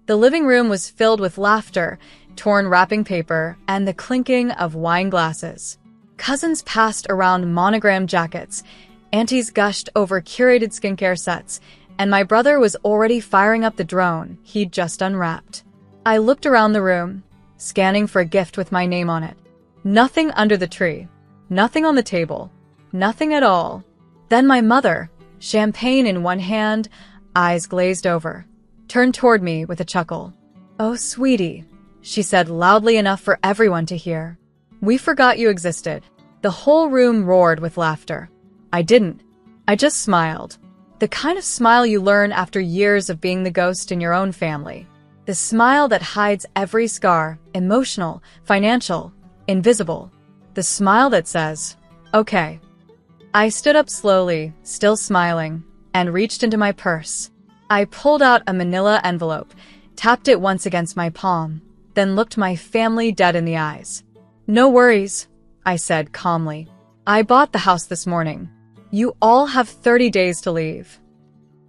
The living room was filled with laughter, torn wrapping paper, and the clinking of wine glasses. Cousins passed around monogrammed jackets, aunties gushed over curated skincare sets, and my brother was already firing up the drone he'd just unwrapped. I looked around the room, scanning for a gift with my name on it. Nothing under the tree, nothing on the table, nothing at all. Then my mother, champagne in one hand, eyes glazed over, turned toward me with a chuckle. "Oh, sweetie," she said loudly enough for everyone to hear. "We forgot you existed." The whole room roared with laughter. I didn't. I just smiled. The kind of smile you learn after years of being the ghost in your own family. The smile that hides every scar, emotional, financial, invisible. The smile that says, "Okay." I stood up slowly, still smiling, and reached into my purse. I pulled out a manila envelope, tapped it once against my palm, then looked my family dead in the eyes. "No worries," I said calmly. "I bought the house this morning. You all have 30 days to leave."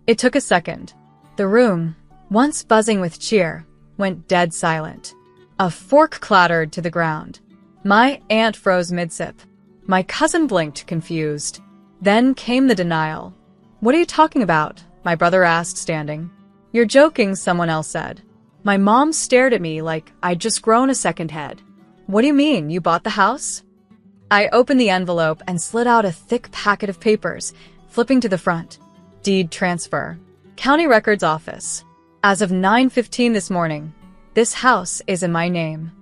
It took a second. The room, once buzzing with cheer, went dead silent. A fork clattered to the ground. My aunt froze mid-sip. My cousin blinked, confused. Then came the denial. "What are you talking about?" my brother asked, standing. "You're joking," someone else said. My mom stared at me like I'd just grown a second head. "What do you mean, you bought the house?" I opened the envelope and slid out a thick packet of papers, flipping to the front. Deed transfer. County Records Office. As of 9:15 this morning, this house is in my name.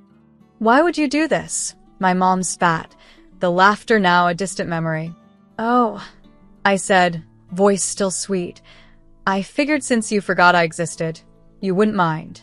"Why would you do this?" my mom spat, the laughter now a distant memory. "Oh," I said, voice still sweet. "I figured since you forgot I existed, you wouldn't mind."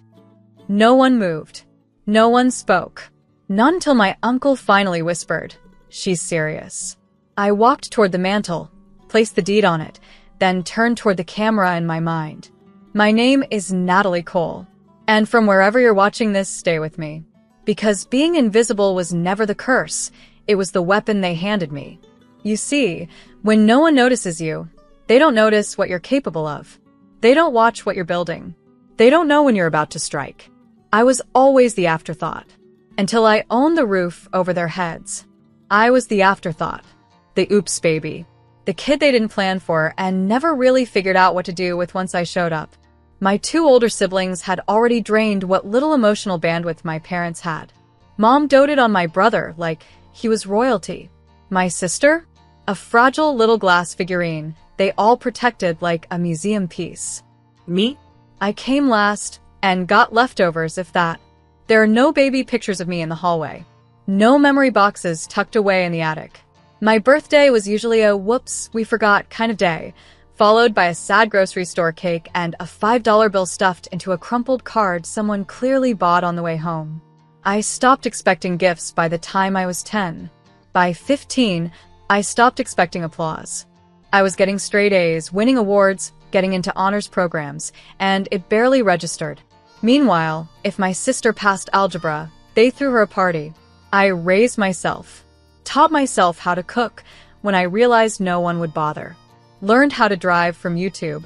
No one moved. No one spoke. Not until my uncle finally whispered, "She's serious." I walked toward the mantel, placed the deed on it, then turned toward the camera in my mind. My name is Natalie Cole, and from wherever you're watching this, stay with me. Because being invisible was never the curse, it was the weapon they handed me. You see, when no one notices you, they don't notice what you're capable of. They don't watch what you're building. They don't know when you're about to strike. I was always the afterthought, until I owned the roof over their heads. I was the afterthought, the oops baby, the kid they didn't plan for and never really figured out what to do with once I showed up. My two older siblings had already drained what little emotional bandwidth my parents had. Mom doted on my brother like he was royalty. My sister? A fragile little glass figurine they all protected like a museum piece. Me? I came last and got leftovers, if that. There are no baby pictures of me in the hallway. No memory boxes tucked away in the attic. My birthday was usually a whoops, we forgot kind of day, followed by a sad grocery store cake and a $5 bill stuffed into a crumpled card someone clearly bought on the way home. I stopped expecting gifts by the time I was 10. By 15, I stopped expecting applause. I was getting straight A's, winning awards, getting into honors programs, and it barely registered. Meanwhile, if my sister passed algebra, they threw her a party. I raised myself, taught myself how to cook when I realized no one would bother, learned how to drive from YouTube,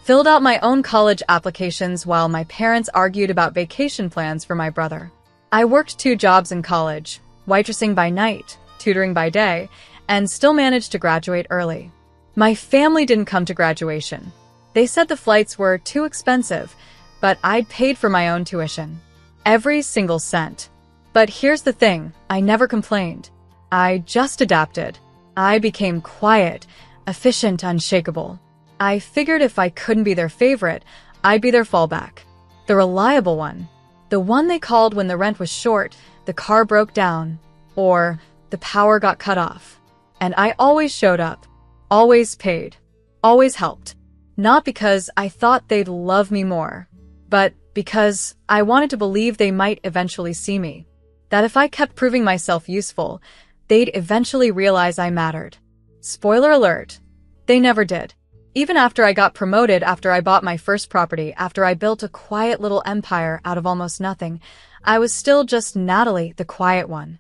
filled out my own college applications while my parents argued about vacation plans for my brother. I worked 2 jobs in college, waitressing by night, tutoring by day, and still managed to graduate early. My family didn't come to graduation. They said the flights were too expensive, but I'd paid for my own tuition. Every single cent. But here's the thing, I never complained. I just adapted. I became quiet, efficient, unshakable. I figured if I couldn't be their favorite, I'd be their fallback. The reliable one. The one they called when the rent was short, the car broke down, or the power got cut off. And I always showed up, always paid, always helped. Not because I thought they'd love me more, but because I wanted to believe they might eventually see me. That if I kept proving myself useful, they'd eventually realize I mattered. Spoiler alert, they never did. Even after I got promoted, after I bought my first property, after I built a quiet little empire out of almost nothing, I was still just Natalie, the quiet one.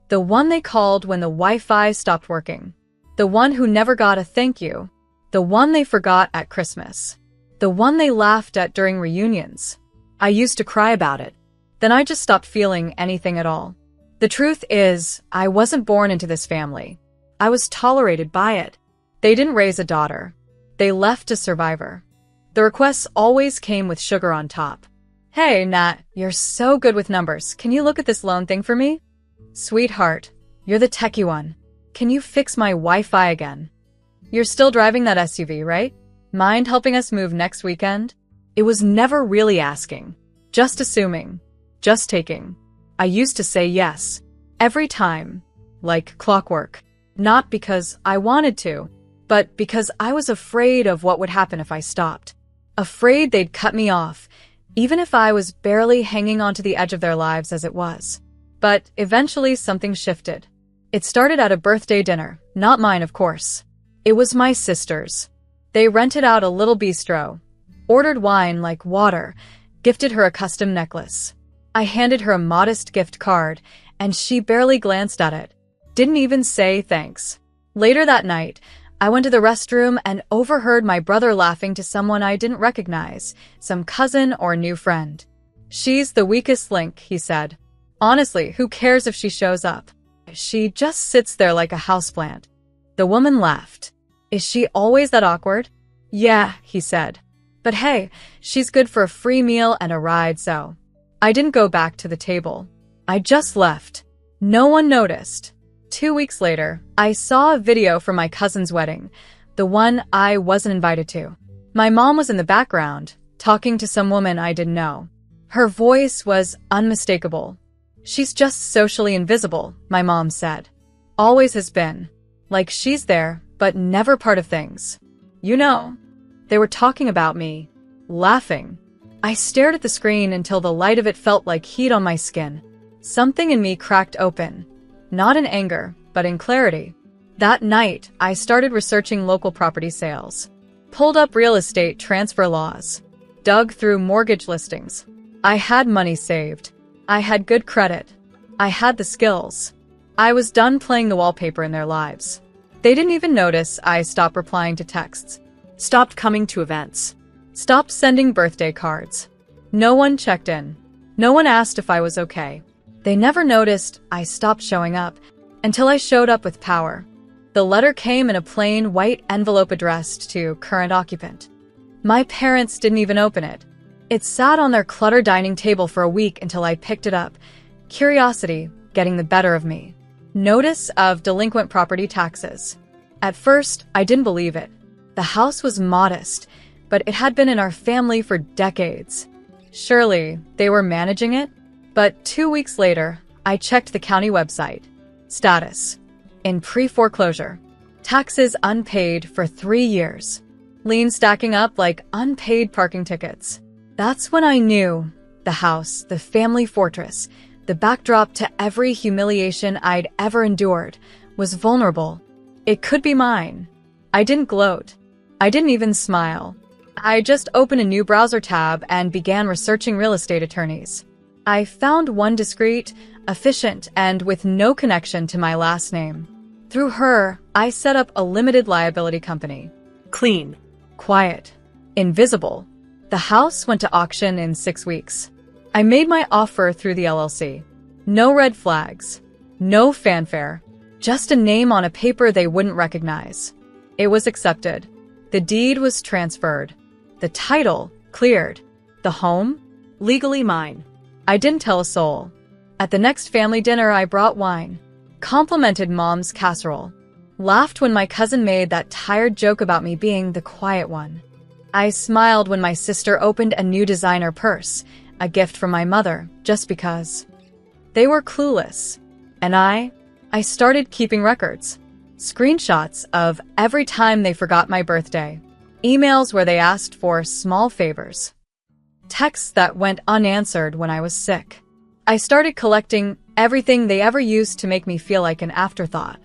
The one they called when the Wi-Fi stopped working. The one who never got a thank you. The one they forgot at Christmas. The one they laughed at during reunions. I used to cry about it. Then I just stopped feeling anything at all. The truth is, I wasn't born into this family. I was tolerated by it. They didn't raise a daughter. They left a survivor. The requests always came with sugar on top. Hey, Nat, you're so good with numbers. Can you look at this loan thing for me? Sweetheart, you're the techie one. Can you fix my Wi-Fi again? You're still driving that SUV, right? Mind helping us move next weekend? It was never really asking. Just assuming. Just taking. I used to say yes. Every time. Like clockwork. Not because I wanted to, but because I was afraid of what would happen if I stopped. Afraid they'd cut me off, even if I was barely hanging onto the edge of their lives as it was. But eventually something shifted. It started at a birthday dinner, not mine, of course. It was my sister's. They rented out a little bistro, ordered wine like water, gifted her a custom necklace. I handed her a modest gift card, and she barely glanced at it. Didn't even say thanks. Later that night, I went to the restroom and overheard my brother laughing to someone I didn't recognize, some cousin or new friend. She's the weakest link, he said. Honestly, who cares if she shows up? She just sits there like a houseplant. The woman laughed. Is she always that awkward? Yeah, he said. But hey, she's good for a free meal and a ride, so. I didn't go back to the table. I just left. No one noticed. 2 weeks later, I saw a video from my cousin's wedding, the one I wasn't invited to. My mom was in the background, talking to some woman I didn't know. Her voice was unmistakable. She's just socially invisible, my mom said. Always has been. Like she's there, but never part of things. You know. They were talking about me. Laughing. I stared at the screen until the light of it felt like heat on my skin. Something in me cracked open. Not in anger, but in clarity. That night, I started researching local property sales. Pulled up real estate transfer laws. Dug through mortgage listings. I had money saved. I had good credit. I had the skills. I was done playing the wallpaper in their lives. They didn't even notice I stopped replying to texts. Stopped coming to events. Stopped sending birthday cards. No one checked in. No one asked if I was okay. They never noticed I stopped showing up until I showed up with power. The letter came in a plain white envelope addressed to current occupant. My parents didn't even open it. It sat on their cluttered dining table for a week until I picked it up, curiosity getting the better of me. Notice of delinquent property taxes. At first, I didn't believe it. The house was modest, but it had been in our family for decades. Surely, they were managing it? But 2 weeks later, I checked the county website. Status: in pre-foreclosure. Taxes unpaid for 3 years. Lien stacking up like unpaid parking tickets. That's when I knew the house, the family fortress, the backdrop to every humiliation I'd ever endured, was vulnerable. It could be mine. I didn't gloat. I didn't even smile. I just opened a new browser tab and began researching real estate attorneys. I found one discreet, efficient, and with no connection to my last name. Through her, I set up a limited liability company. Clean. Quiet. Invisible. The house went to auction in 6 weeks. I made my offer through the LLC. No red flags. No fanfare. Just a name on a paper they wouldn't recognize. It was accepted. The deed was transferred. The title cleared. The home? Legally mine. I didn't tell a soul. At the next family dinner, I brought wine. Complimented Mom's casserole. Laughed when my cousin made that tired joke about me being the quiet one. I smiled when my sister opened a new designer purse, a gift from my mother, just because. They were clueless. And I started keeping records. Screenshots of every time they forgot my birthday. Emails where they asked for small favors. Texts that went unanswered when I was sick. I started collecting everything they ever used to make me feel like an afterthought.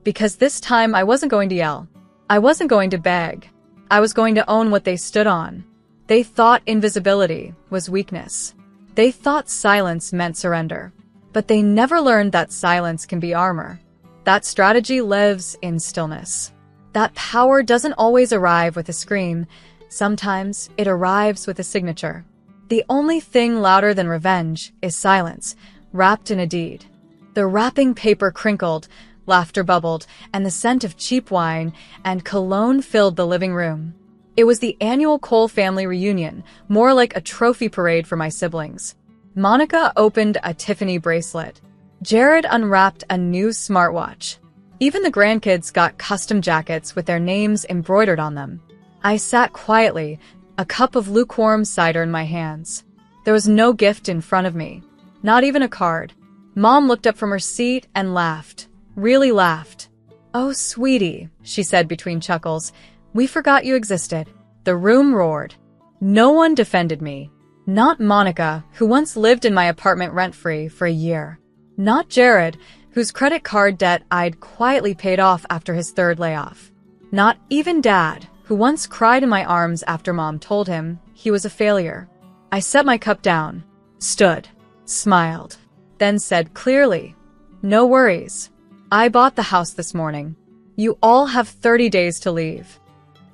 Because this time I wasn't going to yell. I wasn't going to beg. I was going to own what they stood on. They thought invisibility was weakness. They thought silence meant surrender. But they never learned that silence can be armor. That strategy lives in stillness. That power doesn't always arrive with a scream. Sometimes it arrives with a signature. The only thing louder than revenge is silence, wrapped in a deed. The wrapping paper crinkled, laughter bubbled, and the scent of cheap wine and cologne filled the living room. It was the annual Cole family reunion, more like a trophy parade for my siblings. Monica opened a Tiffany bracelet. Jared unwrapped a new smartwatch. Even the grandkids got custom jackets with their names embroidered on them. I sat quietly, a cup of lukewarm cider in my hands. There was no gift in front of me, not even a card. Mom looked up from her seat and laughed, really laughed. "Oh, sweetie," she said between chuckles, "we forgot you existed." The room roared. No one defended me. Not Monica, who once lived in my apartment rent-free for a year. Not Jared, whose credit card debt I'd quietly paid off after his third layoff. Not even Dad, who once cried in my arms after Mom told him he was a failure. I set my cup down, stood, smiled, then said clearly, "No worries. I bought the house this morning. You all have 30 days to leave."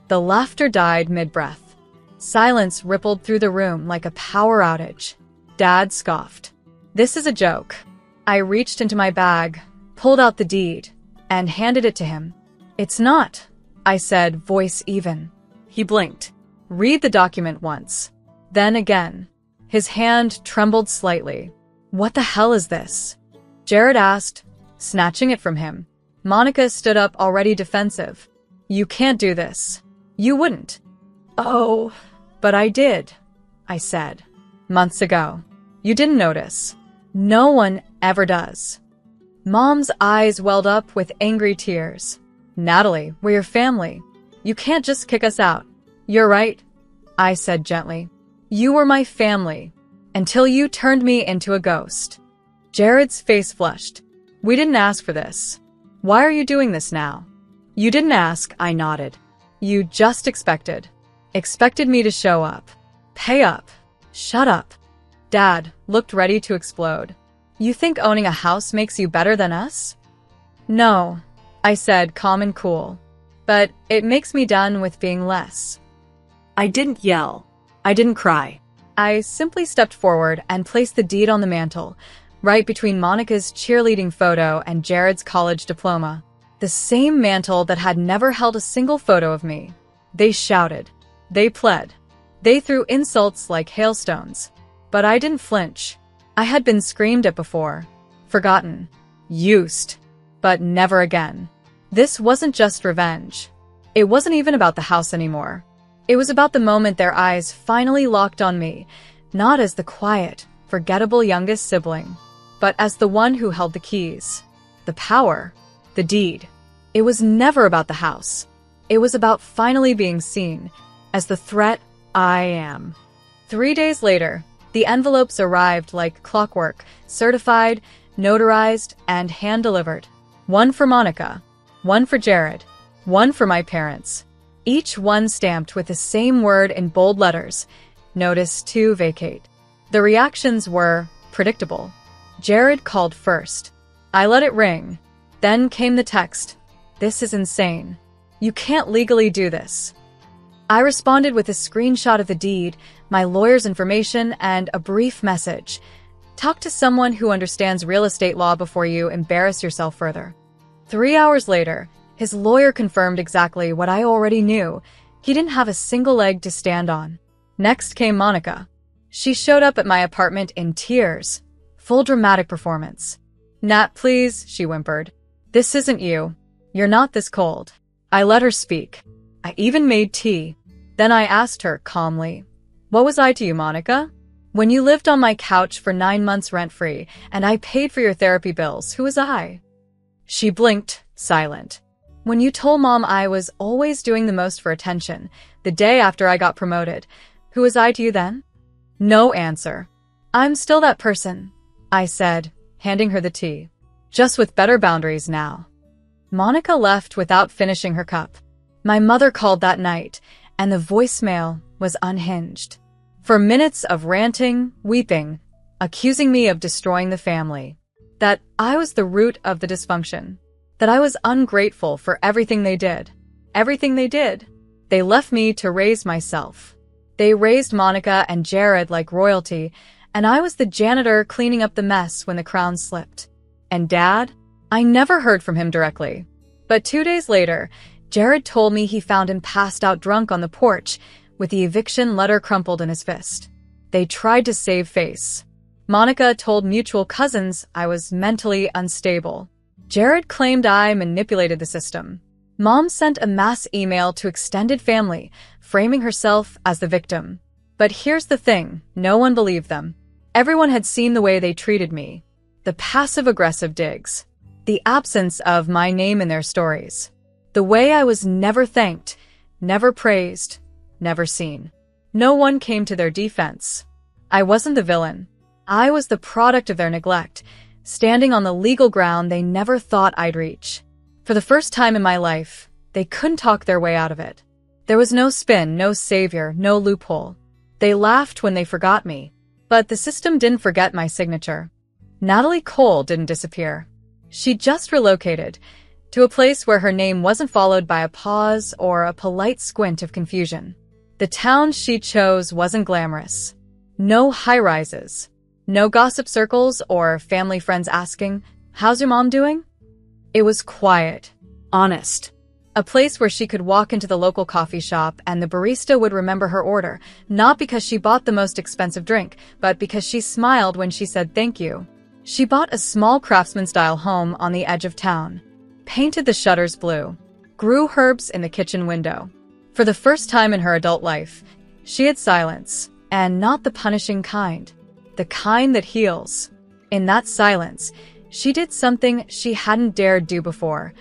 The laughter died mid-breath. Silence rippled through the room like a power outage. Dad scoffed. "This is a joke." I reached into my bag, pulled out the deed, and handed it to him. "It's not," I said, voice even. He blinked. "Read the document once." Then again. His hand trembled slightly. "What the hell is this?" Jared asked, snatching it from him. Monica stood up, already defensive. "You can't do this. You wouldn't." "Oh, but I did," I said. "Months ago. You didn't notice. No one ever does." Mom's eyes welled up with angry tears. "Natalie, we're your family. You can't just kick us out." "You're right," I said gently. "You were my family, until you turned me into a ghost." Jared's face flushed. "We didn't ask for this. Why are you doing this now?" "You didn't ask," I nodded. "You just expected. Expected me to show up. Pay up. Shut up." Dad looked ready to explode. "You think owning a house makes you better than us?" "No," I said, calm and cool. "But it makes me done with being less." I didn't yell. I didn't cry. I simply stepped forward and placed the deed on the mantel, right between Monica's cheerleading photo and Jared's college diploma. The same mantel that had never held a single photo of me. They shouted. They pled. They threw insults like hailstones. But I didn't flinch. I had been screamed at before. Forgotten. Used. But never again. This wasn't just revenge. It wasn't even about the house anymore. It was about the moment their eyes finally locked on me, not as the quiet, forgettable youngest sibling, but as the one who held the keys, the power, the deed. It was never about the house. It was about finally being seen as the threat I am. 3 days later, the envelopes arrived like clockwork, certified, notarized, and hand-delivered. One for Monica, one for Jared, one for my parents. Each one stamped with the same word in bold letters, "Notice to vacate." The reactions were predictable. Jared called first. I let it ring. Then came the text, "This is insane. You can't legally do this." I responded with a screenshot of the deed, my lawyer's information, and a brief message. Talk to someone who understands real estate law before you embarrass yourself further. 3 hours later, his lawyer confirmed exactly what I already knew. He didn't have a single leg to stand on. Next came Monica. She showed up at my apartment in tears. Full dramatic performance. "Nat, please," she whimpered. "This isn't you. You're not this cold." I let her speak. I even made tea. Then I asked her calmly, "What was I to you, Monica? When you lived on my couch for 9 months rent-free and I paid for your therapy bills, who was I?" She blinked, silent. "When you told Mom I was always doing the most for attention, the day after I got promoted, who was I to you then?" No answer. "I'm still that person," I said, handing her the tea. "Just with better boundaries now." Monica left without finishing her cup. My mother called that night, and the voicemail was unhinged. For minutes of ranting, weeping, accusing me of destroying the family. That I was the root of the dysfunction. That I was ungrateful for everything they did. Everything they did. They left me to raise myself. They raised Monica and Jared like royalty, and I was the janitor cleaning up the mess when the crown slipped. And Dad? I never heard from him directly. But 2 days later, Jared told me he found him passed out drunk on the porch with the eviction letter crumpled in his fist. They tried to save face. Monica told mutual cousins I was mentally unstable. Jared claimed I manipulated the system. Mom sent a mass email to extended family, framing herself as the victim. But here's the thing, no one believed them. Everyone had seen the way they treated me. The passive-aggressive digs. The absence of my name in their stories. The way I was never thanked, never praised, never seen. No one came to their defense. I wasn't the villain. I was the product of their neglect, standing on the legal ground they never thought I'd reach. For the first time in my life, they couldn't talk their way out of it. There was no spin, no savior, no loophole. They laughed when they forgot me. But the system didn't forget my signature. Natalie Cole didn't disappear. She just relocated to a place where her name wasn't followed by a pause or a polite squint of confusion. The town she chose wasn't glamorous. No high-rises. No gossip circles or family friends asking, "How's your mom doing?" It was quiet, honest. A place where she could walk into the local coffee shop and the barista would remember her order, not because she bought the most expensive drink, but because she smiled when she said thank you. She bought a small craftsman-style home on the edge of town, painted the shutters blue, grew herbs in the kitchen window. For the first time in her adult life, she had silence, and not the punishing kind. The kind that heals. In that silence, she did something she hadn't dared do before.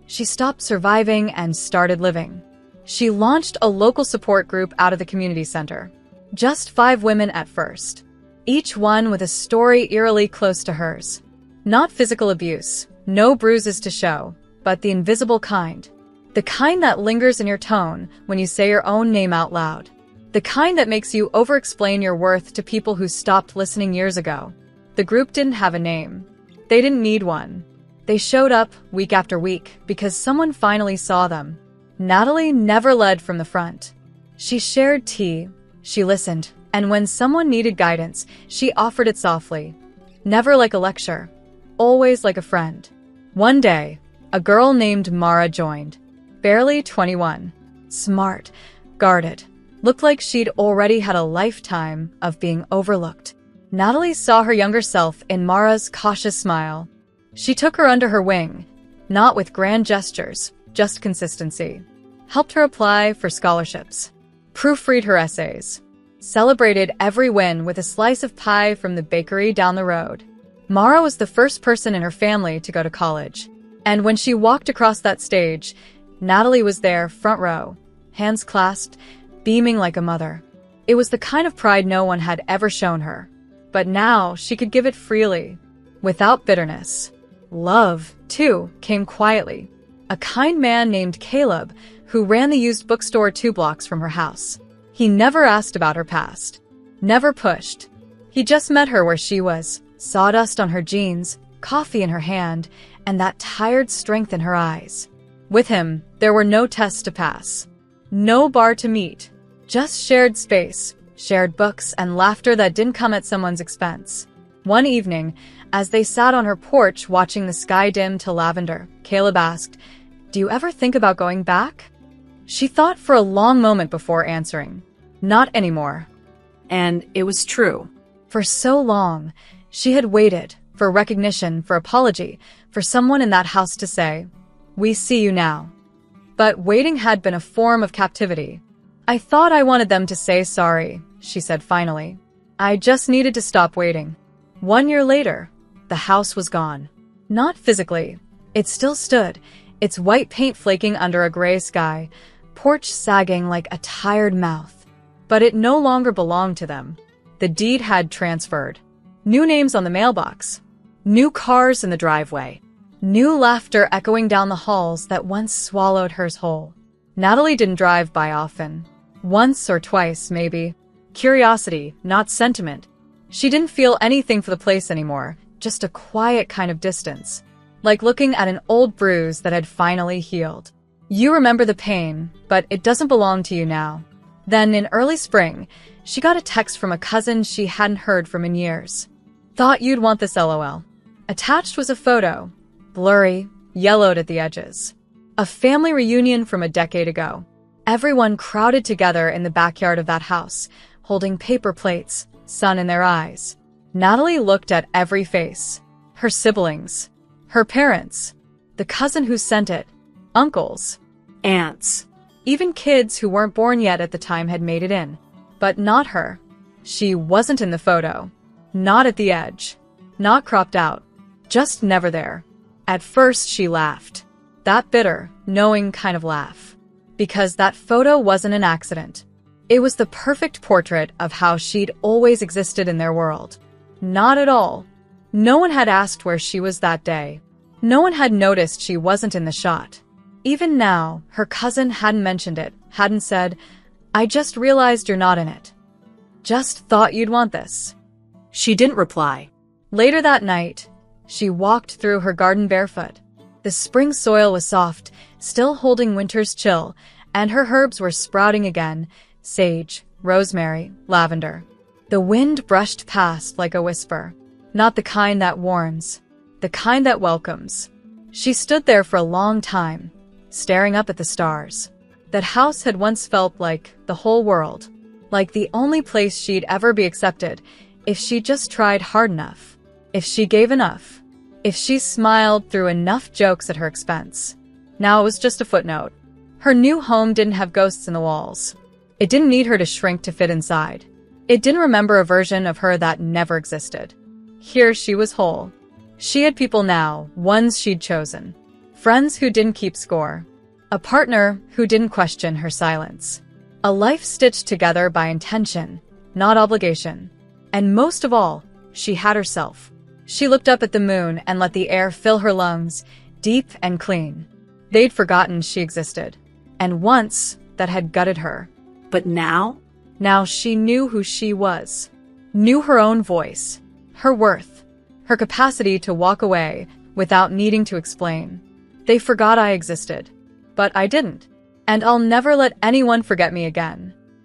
She stopped surviving and started living. She launched a local support group out of the community center. Just 5 women at first. Each one with a story eerily close to hers. Not physical abuse, no bruises to show, but the invisible kind. The kind that lingers in your tone when you say your own name out loud. The kind that makes you over-explain your worth to people who stopped listening years ago. The group didn't have a name. They didn't need one. They showed up week after week because someone finally saw them. Natalie never led from the front. She shared tea, she listened, and when someone needed guidance, she offered it softly. Never like a lecture, always like a friend. One day, a girl named Mara joined. Barely 21. Smart, guarded. Looked like she'd already had a lifetime of being overlooked. Natalie saw her younger self in Mara's cautious smile. She took her under her wing, not with grand gestures, just consistency. Helped her apply for scholarships. Proofread her essays. Celebrated every win with a slice of pie from the bakery down the road. Mara was the first person in her family to go to college. And when she walked across that stage, Natalie was there, front row, hands clasped, beaming like a mother. It was the kind of pride no one had ever shown her. But now she could give it freely, without bitterness. Love, too, came quietly. A kind man named Caleb, who ran the used bookstore 2 blocks from her house. He never asked about her past. Never pushed. He just met her where she was, sawdust on her jeans, coffee in her hand, and that tired strength in her eyes. With him, there were no tests to pass. No bar to meet. Just shared space, shared books, and laughter that didn't come at someone's expense. One evening, as they sat on her porch watching the sky dim to lavender, Caleb asked, "Do you ever think about going back?" She thought for a long moment before answering. Not anymore. And it was true. For so long, she had waited for recognition, for apology, for someone in that house to say, "We see you now." But waiting had been a form of captivity. "I thought I wanted them to say sorry," she said finally. "I just needed to stop waiting." 1 year later, the house was gone. Not physically. It still stood, its white paint flaking under a gray sky, porch sagging like a tired mouth. But it no longer belonged to them. The deed had transferred. New names on the mailbox. New cars in the driveway. New laughter echoing down the halls that once swallowed hers whole. Natalie didn't drive by often. Once or twice, maybe. Curiosity, not sentiment. She didn't feel anything for the place anymore, just a quiet kind of distance. Like looking at an old bruise that had finally healed. You remember the pain, but it doesn't belong to you now. Then, in early spring, she got a text from a cousin she hadn't heard from in years. "Thought you'd want this, LOL." Attached was a photo, blurry, yellowed at the edges. A family reunion from a decade ago. Everyone crowded together in the backyard of that house, holding paper plates, sun in their eyes. Natalie looked at every face. Her siblings. Her parents. The cousin who sent it. Uncles. Aunts. Even kids who weren't born yet at the time had made it in. But not her. She wasn't in the photo. Not at the edge. Not cropped out. Just never there. At first she laughed. That bitter, knowing kind of laugh. Because that photo wasn't an accident. It was the perfect portrait of how she'd always existed in their world. Not at all. No one had asked where she was that day. No one had noticed she wasn't in the shot. Even now, her cousin hadn't mentioned it, hadn't said, "I just realized you're not in it. Just thought you'd want this." She didn't reply. Later that night, she walked through her garden barefoot. The spring soil was soft, still holding winter's chill, and her herbs were sprouting again: sage, rosemary, lavender. The wind brushed past like a whisper. Not the kind that warns, the kind that welcomes. She stood there for a long time, staring up at the stars. That house had once felt like the whole world, like the only place she'd ever be accepted if she just tried hard enough, if she gave enough, if she smiled through enough jokes at her expense. Now it was just a footnote. Her new home didn't have ghosts in the walls. It didn't need her to shrink to fit inside. It didn't remember a version of her that never existed. Here she was whole. She had people now, ones she'd chosen. Friends who didn't keep score. A partner who didn't question her silence. A life stitched together by intention, not obligation. And most of all, she had herself. She looked up at the moon and let the air fill her lungs, deep and clean. They'd forgotten she existed. And once, that had gutted her. But now? Now she knew who she was. Knew her own voice. Her worth. Her capacity to walk away without needing to explain. They forgot I existed. But I didn't. And I'll never let anyone forget me again.